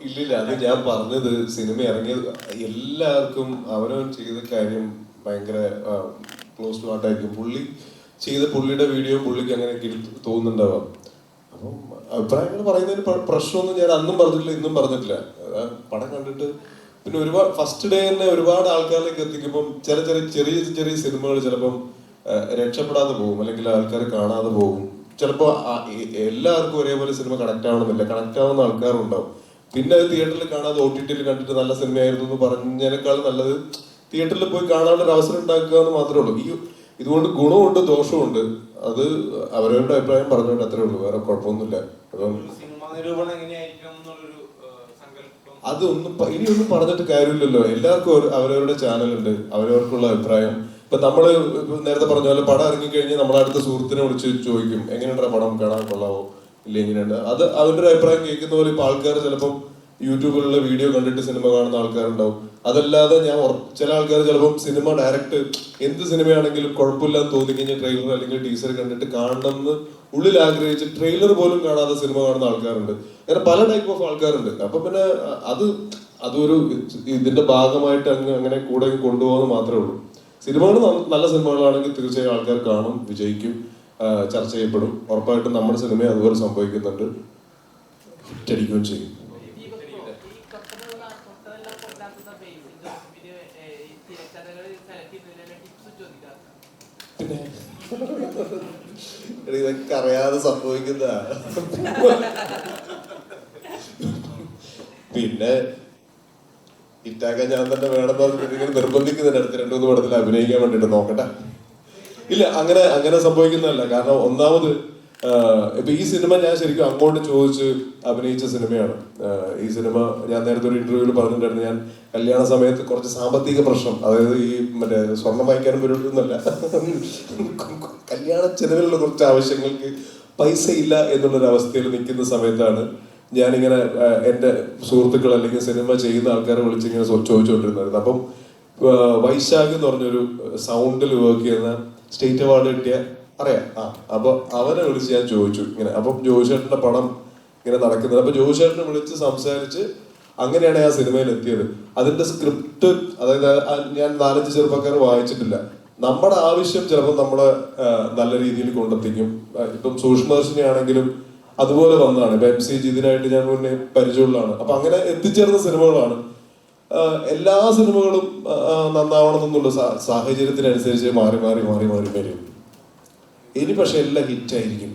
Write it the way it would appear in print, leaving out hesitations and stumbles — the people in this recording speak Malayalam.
ഇല്ലില്ല, അത് ഞാൻ പറഞ്ഞത് സിനിമ ഇറങ്ങിയത് എല്ലാവർക്കും അവനവൻ ചെയ്ത കാര്യം ഭയങ്കര ക്ലോസ് ടു ഹാർട്ടായിരിക്കും. പുള്ളി ചെയ്ത പുള്ളിയുടെ വീഡിയോ പുള്ളിക്ക് അങ്ങനെ തോന്നുന്നുണ്ടാവാം. അപ്പം അഭിപ്രായങ്ങൾ പറയുന്നതിന് പ്രശ്നമൊന്നും ഞാൻ അന്നും പറഞ്ഞിട്ടില്ല, ഇന്നും പറഞ്ഞിട്ടില്ല. പടം കണ്ടിട്ട് പിന്നെ ഒരുപാട് ഫസ്റ്റ് ഡേ തന്നെ ഒരുപാട് ആൾക്കാരിലേക്ക് എത്തിക്കുമ്പം ചെറിയ ചെറിയ സിനിമകൾ ചിലപ്പം രക്ഷപ്പെടാതെ പോകും, അല്ലെങ്കിൽ ആൾക്കാർ കാണാതെ പോകും. ചിലപ്പോൾ എല്ലാവർക്കും ഒരേപോലെ സിനിമ കണക്ട് ആവണമെന്നില്ല, കണക്ട് ആവുന്ന ആൾക്കാരുണ്ടാവും. പിന്നെ അത് തിയേറ്ററിൽ കാണാതെ OTT-ൽ കണ്ടിട്ട് നല്ല സിനിമയായിരുന്നു എന്ന് പറഞ്ഞതിനേക്കാൾ നല്ലത് തിയേറ്ററിൽ പോയി കാണാനുള്ള അവസരം ഉണ്ടാക്കുക എന്ന് മാത്രമേ ഉള്ളൂ. ഇതുകൊണ്ട് ഗുണമുണ്ട് ദോഷമുണ്ട്, അത് അവരവരുടെ അഭിപ്രായം പറഞ്ഞുകൊണ്ട് അത്രേ ഉള്ളൂ, വേറെ കുഴപ്പമൊന്നുമില്ല. അപ്പം അതൊന്നും ഇനിയൊന്നും പറഞ്ഞിട്ട് കാര്യമില്ലല്ലോ. എല്ലാവർക്കും അവരവരുടെ ചാനലുണ്ട്, അവരവർക്കുള്ള അഭിപ്രായം. ഇപ്പൊ നമ്മള് നേരത്തെ പറഞ്ഞ പോലെ പടം ഇറങ്ങിക്കഴിഞ്ഞാൽ നമ്മളെ അടുത്ത സുഹൃത്തിനെ വിളിച്ച് ചോദിക്കും എങ്ങനെയുണ്ട് പടം, കാണാൻ കൊള്ളാവോ ഇല്ല എങ്ങനെയുണ്ട്. അത് അവരുടെ അഭിപ്രായം കേൾക്കുന്ന പോലെ ഇപ്പൊ ആൾക്കാർ ചിലപ്പം യൂട്യൂബിലുള്ള വീഡിയോ കണ്ടിട്ട് സിനിമ കാണുന്ന ആൾക്കാരുണ്ടാവും. അതല്ലാതെ ചില ആൾക്കാർ ചിലപ്പം സിനിമ ഡയറക്റ്റ് എന്ത് സിനിമയാണെങ്കിലും കുഴപ്പമില്ലാന്ന് തോന്നിക്കഴിഞ്ഞാൽ ട്രെയിലർ അല്ലെങ്കിൽ ടീസർ കണ്ടിട്ട് കാണണം എന്ന് ഉള്ളിൽ ആഗ്രഹിച്ച് ട്രെയിലർ പോലും കാണാതെ സിനിമ കാണുന്ന ആൾക്കാരുണ്ട്. അങ്ങനെ പല ടൈപ്പ് ഓഫ് ആൾക്കാരുണ്ട്. അപ്പൊ പിന്നെ അതൊരു ഇതിന്റെ ഭാഗമായിട്ട് അങ്ങനെ കൂടെ കൊണ്ടുപോകുന്നത് മാത്രമേ ഉള്ളൂ. സിനിമകൾ നല്ല സിനിമകളാണെങ്കിൽ തീർച്ചയായും ആൾക്കാർ കാണും, വിജയിക്കും, ചർച്ച ചെയ്യപ്പെടും. ഉറപ്പായിട്ടും നമ്മുടെ സിനിമ അതുപോലെ സംഭവിക്കുന്നുണ്ട്, ഹിറ്റടിക്കുകയും ചെയ്യും. പിന്നെ ഇതൊക്കെ അറിയാതെ സംഭവിക്കുന്ന പിന്നെ ഹിറ്റാക്കാൻ ഞാൻ തന്നെ വേണമെന്ന് നിർബന്ധിക്കുന്നുണ്ട് അടുത്ത 2-3 പടത്തിൽ അഭിനയിക്കാൻ വേണ്ടിട്ട്. നോക്കട്ടെ. ഇല്ല, അങ്ങനെ സംഭവിക്കുന്നതല്ല. കാരണം ഒന്നാമത് ഇപ്പൊ ഈ സിനിമ ഞാൻ ശരിക്കും അങ്ങോട്ട് ചോദിച്ച് അഭിനയിച്ച സിനിമയാണ്. ഈ സിനിമ ഞാൻ നേരത്തെ ഒരു ഇന്റർവ്യൂവിൽ പറഞ്ഞിട്ടുണ്ടായിരുന്നു, ഞാൻ കല്യാണ സമയത്ത് കുറച്ച് സാമ്പത്തിക പ്രശ്നം, അതായത് ഈ മറ്റേ സ്വർണം വാങ്ങിക്കാനും വരുന്നല്ല, കല്യാണ ചെലവിലുള്ള കുറച്ച് ആവശ്യങ്ങൾക്ക് പൈസ ഇല്ല എന്നുള്ളൊരു അവസ്ഥയിൽ നിൽക്കുന്ന സമയത്താണ് ഞാനിങ്ങനെ എൻ്റെ സുഹൃത്തുക്കൾ അല്ലെങ്കിൽ സിനിമ ചെയ്യുന്ന ആൾക്കാരെ വിളിച്ചിങ്ങനെ ചോദിച്ചുകൊണ്ടിരുന്നത്. അപ്പം വൈശാഖ് എന്ന് പറഞ്ഞൊരു സൗണ്ടിൽ വർക്ക് ചെയ്യുന്ന സ്റ്റേറ്റ് അവാർഡ് കിട്ടിയ അറിയാം. അപ്പൊ അവനെ വിളിച്ച് ഞാൻ ചോദിച്ചു ഇങ്ങനെ. അപ്പം ജോഷേട്ടന്റെ പടം ഇങ്ങനെ നടക്കുന്നത്. അപ്പൊ ജോഷേട്ടനെ വിളിച്ച് സംസാരിച്ച് അങ്ങനെയാണ് ആ സിനിമയിൽ എത്തിയത്. അതിന്റെ സ്ക്രിപ്റ്റ്, അതായത് ഞാൻ 4-5 ചെറുപ്പക്കാർ വായിച്ചിട്ടില്ല. നമ്മുടെ ആവശ്യം ചിലപ്പോൾ നമ്മളെ നല്ല രീതിയിൽ കൊണ്ടെത്തിക്കും. ഇപ്പം സൂക്ഷ്മദർശിനി ആണെങ്കിലും അതുപോലെ വന്നതാണ്. ഇപ്പൊ MC ഇതിനായിട്ട് ഞാൻ മുന്നേ പരിചയമുള്ളതാണ്. അപ്പൊ അങ്ങനെ എത്തിച്ചേർന്ന സിനിമകളാണ്. എല്ലാ സിനിമകളും നന്നാവണമെന്നുള്ള സാഹചര്യത്തിനനുസരിച്ച് മാറി വരും. ഇനി പക്ഷെ എല്ലാം ഹിറ്റായിരിക്കും.